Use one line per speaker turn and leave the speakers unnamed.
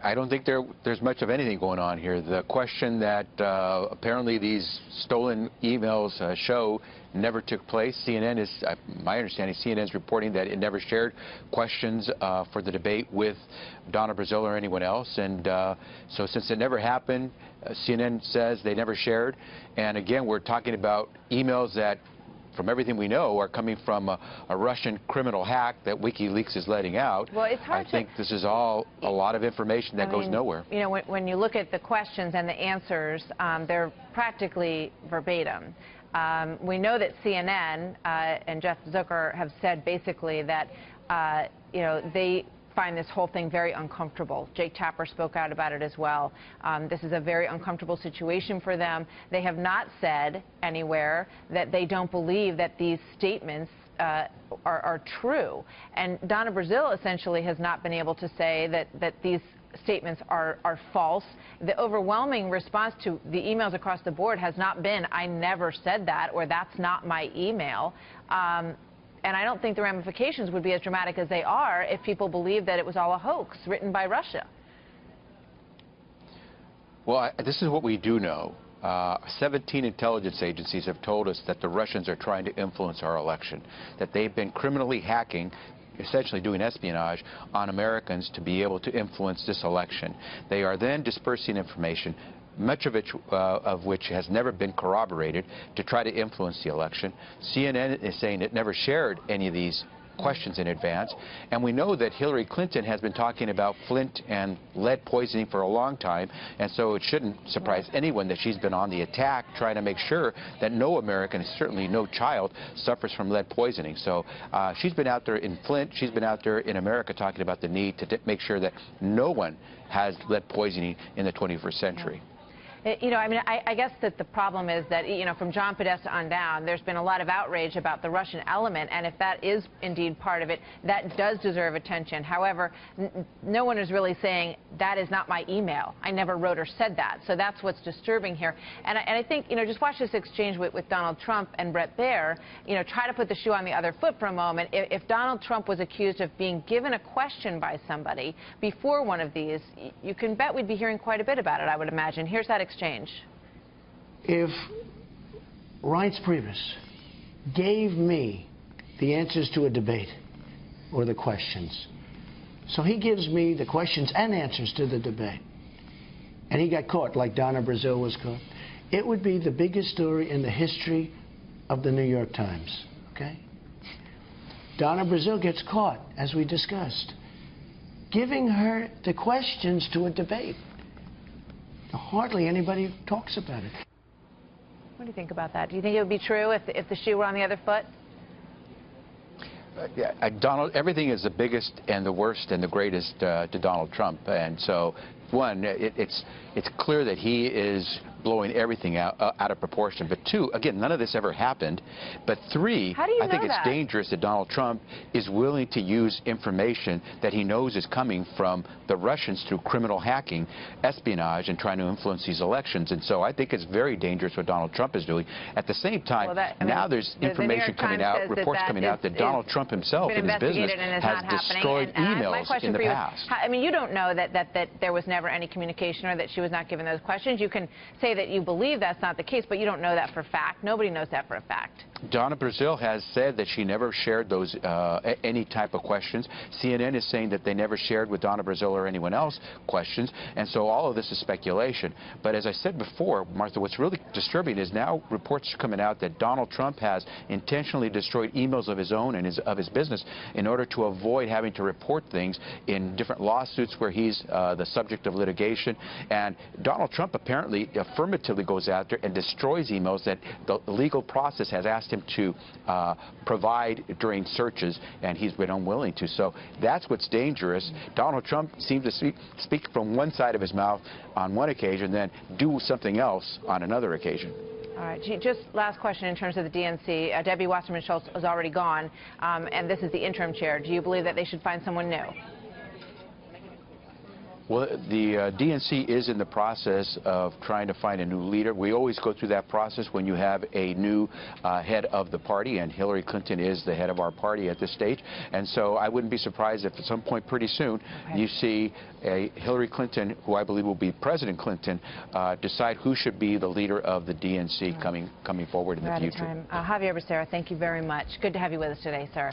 I don't think there's much of anything going on here. The question that apparently these stolen emails show never took place. CNN is, my understanding, CNN is reporting that it never shared questions for the debate with Donna Brazile or anyone else. And so since it never happened, CNN says they never shared. And again, we're talking about emails that, from everything we know, are coming from a Russian criminal hack that WikiLeaks is letting out.
Well, it's hard
I think this is all a lot of information that goes nowhere.
You know, when you look at the questions and the answers, they're practically verbatim. We know that CNN and Jeff Zucker have said basically that, you know, they find this whole thing very uncomfortable. Jake Tapper spoke out about it as well. This is a very uncomfortable situation for them. They have not said anywhere that they don't believe that these statements are true. And Donna Brazile essentially has not been able to say that these statements are false. The overwhelming response to the emails across the board has not been, I never said that, or that's not my email. And I don't think the ramifications would be as dramatic as they are if people believe that it was all a hoax written by Russia.
Well, this is what we do know. 17 intelligence agencies have told us that the Russians are trying to influence our election, that they've been criminally hacking, essentially doing espionage on Americans to be able to influence this election. They are then dispersing information, much of which has never been corroborated, to try to influence the election. CNN is saying it never shared any of these questions in advance. And we know that Hillary Clinton has been talking about Flint and lead poisoning for a long time, and so it shouldn't surprise anyone that she's been on the attack trying to make sure that no American, certainly no child, suffers from lead poisoning. So she's been out there in Flint, she's been out there in America talking about the need to make sure that no one has lead poisoning in the 21st century.
You know, I mean, I guess that the problem is that, you know, from John Podesta on down, there's been a lot of outrage about the Russian element, and if that is indeed part of it, that does deserve attention. However, no one is really saying, that is not my email. I never wrote or said that. So that's what's disturbing here. And I think, you know, just watch this exchange with Donald Trump and Bret Baier. You know, try to put the shoe on the other foot for a moment. If Donald Trump was accused of being given a question by somebody before one of these, you can bet we'd be hearing quite a bit about it, I would imagine. Here's that exchange.
If Reince Priebus gave me the answers to a debate or the questions, so he gives me the questions and answers to the debate, and he got caught like Donna Brazile was caught, it would be the biggest story in the history of the New York Times, okay? Donna Brazile gets caught, as we discussed, giving her the questions to a debate. Hardly anybody talks about it.
What do you think about that? Do you think it would be true if the shoe were on the other foot?
Yeah, Donald, everything is the biggest and the worst and the greatest to Donald Trump. And so, one, it's clear that he is blowing everything out of proportion. But two, again, none of this ever happened. But three, I think it's dangerous that Donald Trump is willing to use information that he knows is coming from the Russians through criminal hacking, espionage, and trying to influence these elections. And so I think it's very dangerous what Donald Trump is doing. At the same time, now there's information coming out, reports coming out that Donald Trump himself in his business has destroyed emails in the past.
I mean, you don't know that there was never any communication or that she was not given those questions. You can say that you believe that's not the case, but you don't know that for a fact. Nobody knows that for a fact.
Donna Brazile has said that she never shared those any type of questions. CNN is saying that they never shared with Donna Brazile or anyone else questions, and so all of this is speculation. But as I said before, Martha, what's really disturbing is now reports are coming out that Donald Trump has intentionally destroyed emails of his own and of his business in order to avoid having to report things in different lawsuits where he's the subject of litigation. And Donald Trump apparently affirmatively goes out there and destroys emails that the legal process has asked him to provide during searches, and he's been unwilling to. So that's what's dangerous. Donald Trump seems to speak from one side of his mouth on one occasion, then do something else on another occasion.
All right, just last question in terms of the DNC. Debbie Wasserman Schultz is already gone, and this is the interim chair. Do you believe that they should find someone new?
Well, the DNC is in the process of trying to find a new leader. We always go through that process when you have a new head of the party, and Hillary Clinton is the head of our party at this stage. And so I wouldn't be surprised if at some point pretty soon you see a Hillary Clinton, who I believe will be President Clinton, decide who should be the leader of the DNC coming forward in the future.
Javier Becerra, thank you very much. Good to have you with us today, sir.